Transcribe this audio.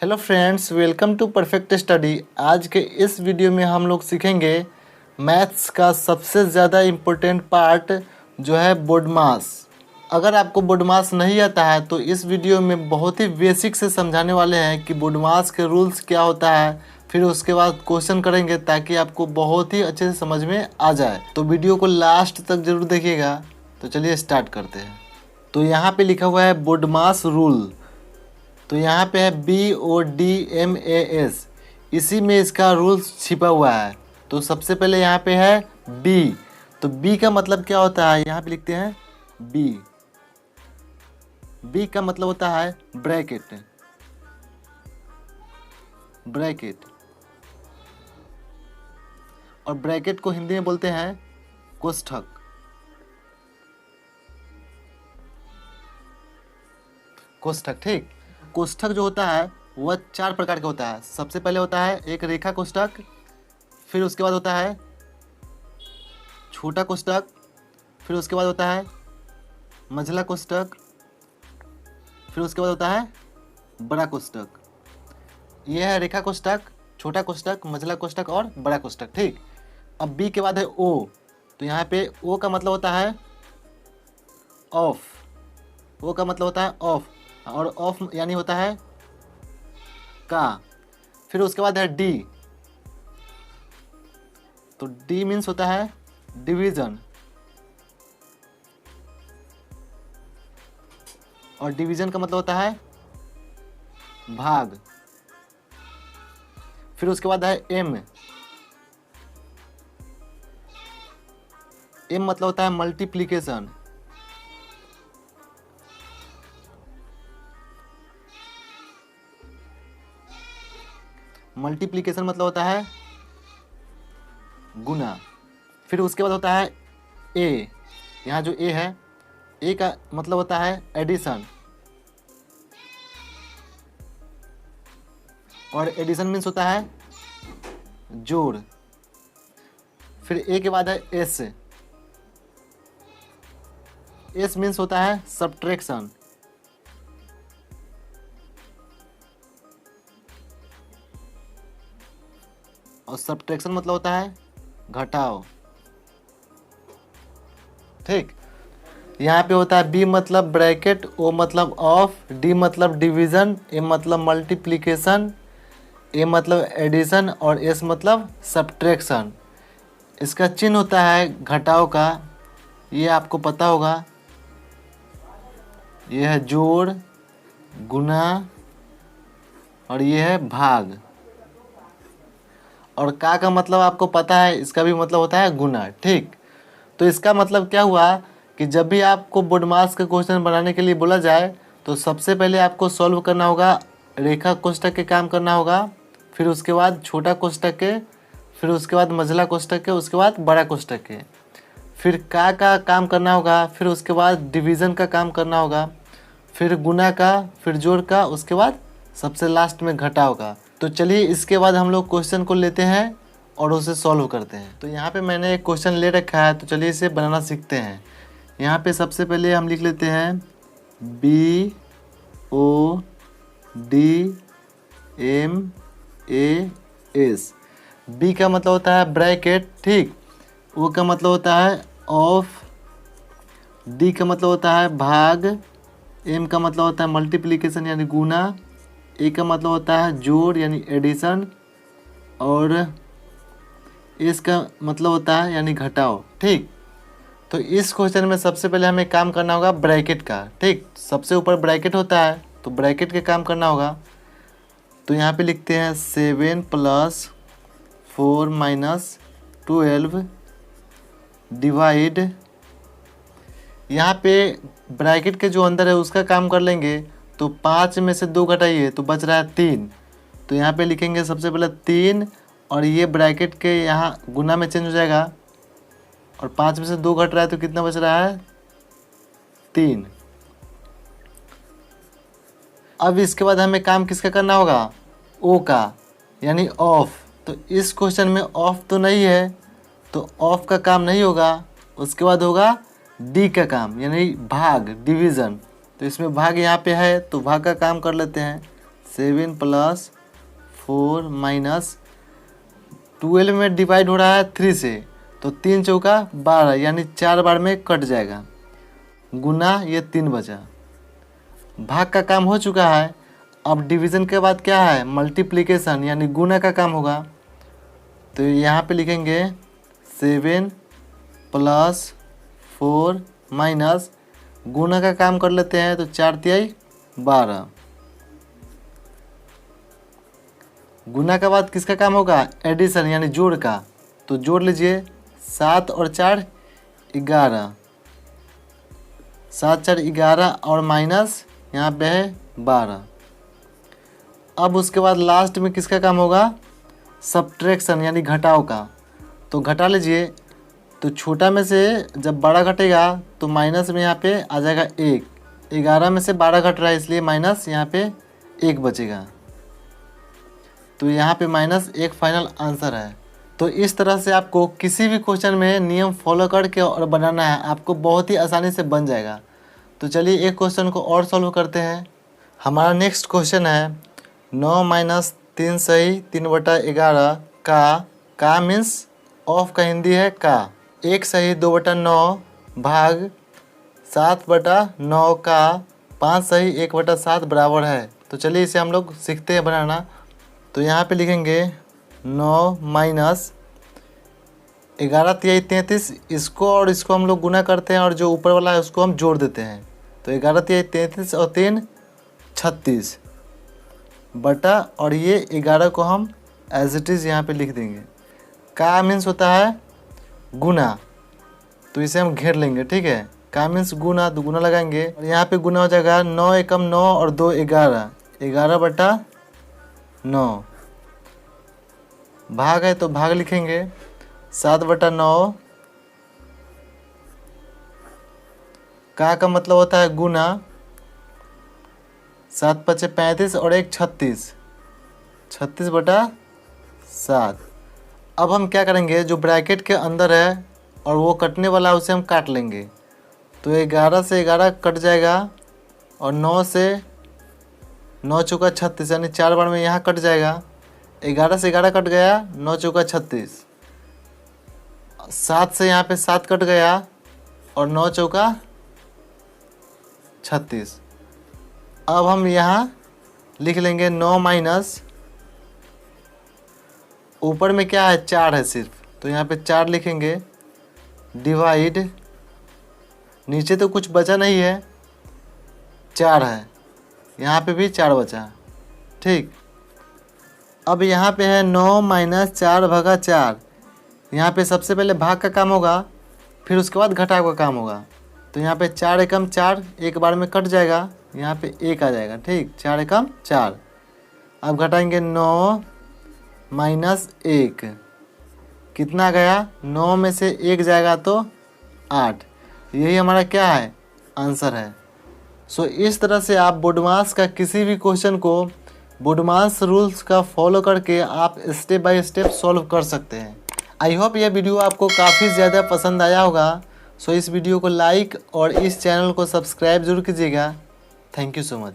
Hello friends, welcome to perfect study. आज के इस वीडियो में हम लोग सीखेंगे मैथ्स का सबसे ज़्यादा इम्पोर्टेंट पार्ट जो है बोर्ड मास। अगर आपको बोर्ड मास नहीं आता है तो इस वीडियो में बहुत ही बेसिक से समझाने वाले हैं कि बोर्ड मास के रूल्स क्या होता है, फिर उसके बाद क्वेश्चन करेंगे ताकि आपको बहुत ही अच्छे से समझ में आ जाए। तो वीडियो को लास्ट तक ज़रूर देखिएगा। तो चलिए स्टार्ट करते हैं। तो यहाँ पे लिखा हुआ है बोर्ड मास रूल। तो यहाँ पे है BODMAS, इसी में इसका रूल्स छिपा हुआ है। तो सबसे पहले यहाँ पे है B। तो B का मतलब क्या होता है, यहाँ पे लिखते हैं B। B का मतलब होता है ब्रैकेट। ब्रैकेट और ब्रैकेट को हिंदी में बोलते हैं कोष्ठक। कोष्ठक, ठीक। कोष्ठक जो होता है वह 4 प्रकार का होता है। सबसे पहले होता है एक रेखा कोष्ठक, फिर उसके बाद होता है छोटा कोष्ठक, फिर उसके बाद होता है मंझला कोष्ठक, फिर उसके बाद होता है बड़ा कोष्ठक। यह है रेखा कोष्ठक, छोटा कोष्ठक, मंझला कोष्ठक और बड़ा कोष्ठक, ठीक। अब बी के बाद है ओ। तो यहाँ पे ओ का मतलब होता है ऑफ। ओ का मतलब होता है ऑफ, और ऑफ यानी होता है का। फिर उसके बाद है डी। तो डी मीन्स होता है डिवीजन, और डिवीजन का मतलब होता है भाग। फिर उसके बाद है एम। एम मतलब होता है मल्टीप्लिकेशन। मल्टीप्लिकेशन मतलब होता है गुना। फिर उसके बाद होता है ए। यहाँ जो ए है, ए का मतलब होता है एडिशन, और एडिशन मीन्स होता है जोड़। फिर ए के बाद है एस। एस मीन्स होता है सब्ट्रैक्शन। और सब्ट्रैक्शन मतलब होता है घटाव, ठीक। यहाँ पे होता है बी मतलब ब्रैकेट, ओ मतलब ऑफ, डी मतलब डिवीजन, ए मतलब मल्टीप्लिकेशन, ए मतलब एडिशन, और एस मतलब सब्ट्रैक्शन। इसका चिन्ह होता है घटाव का, ये आपको पता होगा। ये है जोड़, गुना, और ये है भाग। और का मतलब आपको पता है, इसका भी मतलब होता है गुना, ठीक। तो इसका मतलब क्या हुआ कि जब भी आपको बोर्ड मास का क्वेश्चन बनाने के लिए बोला जाए तो सबसे पहले आपको सॉल्व करना होगा रेखा कोष्ठक के काम करना होगा, फिर उसके बाद छोटा कोष्ठक के, फिर उसके बाद मंझला कोष्ठक के, उसके बाद बड़ा कोष्ठक के, फिर का काम करना होगा, फिर उसके बाद डिवीज़न का काम करना होगा, फिर गुना का, फिर जोड़ का, उसके बाद सबसे लास्ट में घटाव का। तो चलिए इसके बाद हम लोग क्वेश्चन को लेते हैं और उसे सॉल्व करते हैं। तो यहाँ पे मैंने एक क्वेश्चन ले रखा है, तो चलिए इसे बनाना सीखते हैं। यहाँ पे सबसे पहले हम लिख लेते हैं BODMAS। बी का मतलब होता है ब्रैकेट, ठीक। ओ का मतलब होता है ऑफ, डी का मतलब होता है भाग, एम का मतलब होता है मल्टीप्लिकेशन यानी गुना, ए का मतलब होता है जोड़ यानी एडिशन, और एस का मतलब होता है यानी घटाव, ठीक। तो इस क्वेश्चन में सबसे पहले हमें काम करना होगा ब्रैकेट का, ठीक। सबसे ऊपर ब्रैकेट होता है तो ब्रैकेट के काम करना होगा। तो यहाँ पे लिखते हैं 7 + 4 - 12 डिवाइड। यहाँ पे ब्रैकेट के जो अंदर है उसका काम कर लेंगे। तो 5 में से 2 घटाइए तो बच रहा है 3। तो यहाँ पे लिखेंगे सबसे पहले 3, और ये ब्रैकेट के यहाँ गुना में चेंज हो जाएगा, और 5 में से 2 घट रहा है तो कितना बच रहा है 3। अब इसके बाद हमें काम किसका करना होगा, ओ का, यानी ऑफ। तो इस क्वेश्चन में ऑफ तो नहीं है तो ऑफ का काम नहीं होगा। उसके बाद होगा डी का काम यानी भाग, डिवीज़न। तो इसमें भाग यहाँ पे है तो भाग का काम कर लेते हैं। 7 + 4 माइनस 12 में डिवाइड हो रहा है 3 से, तो 3 चौका 12 यानी 4 बार में कट जाएगा, गुना ये 3 बचा। भाग का काम हो चुका है। अब डिवीज़न के बाद क्या है, मल्टीप्लिकेशन यानी गुना का काम होगा। तो यहाँ पे लिखेंगे 7 + 4 माइनस गुना का काम कर लेते हैं, तो 4 तिहाई 12। गुना के बाद किसका काम होगा, एडिशन यानी जोड़ का। तो जोड़ लीजिए 7 और 4 11, 7 4 11 और माइनस यहाँ पे है 12। अब उसके बाद लास्ट में किसका काम होगा, सब्ट्रैक्शन यानी घटाव का। तो घटा लीजिए, तो छोटा में से जब बड़ा घटेगा तो माइनस में यहाँ पे आ जाएगा 1, 11 में से 12 घट रहा है इसलिए माइनस यहाँ पे 1 बचेगा। तो यहाँ पे -1 फाइनल आंसर है। तो इस तरह से आपको किसी भी क्वेश्चन में नियम फॉलो करके और बनाना है, आपको बहुत ही आसानी से बन जाएगा। तो चलिए एक क्वेश्चन को और सॉल्व करते हैं। हमारा नेक्स्ट क्वेश्चन है 9 - 3 सही 3/11 का मीन्स ऑफ का हिंदी है का। 1 सही 2/9 भाग 7/9 का 5 सही 1/7 बराबर है। तो चलिए इसे हम लोग सीखते हैं बनाना। तो यहाँ पे लिखेंगे 9 माइनस 11 तिहाई 33, इसको और इसको हम लोग गुना करते हैं और जो ऊपर वाला है उसको हम जोड़ देते हैं। तो 11 तिहाई 33 और 3 36 बटा, और ये 11 को हम एज इट इज़ यहाँ पे लिख देंगे। का मीन्स होता है गुना, तो इसे हम घेर लेंगे, ठीक है। का मीन्स गुना, तो गुना लगाएंगे और यहाँ पे गुना हो जाएगा 9 एकम 9 और 2 11, 11/9। भाग है तो भाग लिखेंगे 7/9। का मतलब होता है गुना, 7 × 5 = 35 और 1 36, 36/7। अब हम क्या करेंगे, जो ब्रैकेट के अंदर है और वो कटने वाला है उसे हम काट लेंगे। तो 11 से 11 कट जाएगा और 9 से 9 चौका 36 यानी 4 बार में यहाँ कट जाएगा। 11 से 11 कट गया, 9 चौका 36, 7 से यहाँ पे 7 कट गया और 9 चौका 36। अब हम यहाँ लिख लेंगे 9 माइनस, ऊपर में क्या है 4 है सिर्फ, तो यहाँ पे 4 लिखेंगे, डिवाइड, नीचे तो कुछ बचा नहीं है, 4 है, यहाँ पे भी 4 बचा, ठीक। अब यहाँ पे है 9 - 4/4। यहाँ पे सबसे पहले भाग का काम होगा, फिर उसके बाद घटाव का काम होगा। तो यहाँ पे 4 एकम 4 एक बार में कट जाएगा, यहाँ पे 1 आ जाएगा, ठीक। 4 एकम 4। अब घटाएंगे 9 - 1, कितना गया, 9 में से 1 जाएगा तो 8। यही हमारा क्या है, आंसर है। सो इस तरह से आप बोडमास का किसी भी क्वेश्चन को बोडमास रूल्स का फॉलो करके आप स्टेप बाय स्टेप सॉल्व कर सकते हैं। आई होप यह वीडियो आपको काफ़ी ज़्यादा पसंद आया होगा। सो इस वीडियो को लाइक और इस चैनल को सब्सक्राइब जरूर कीजिएगा। Thank you so much.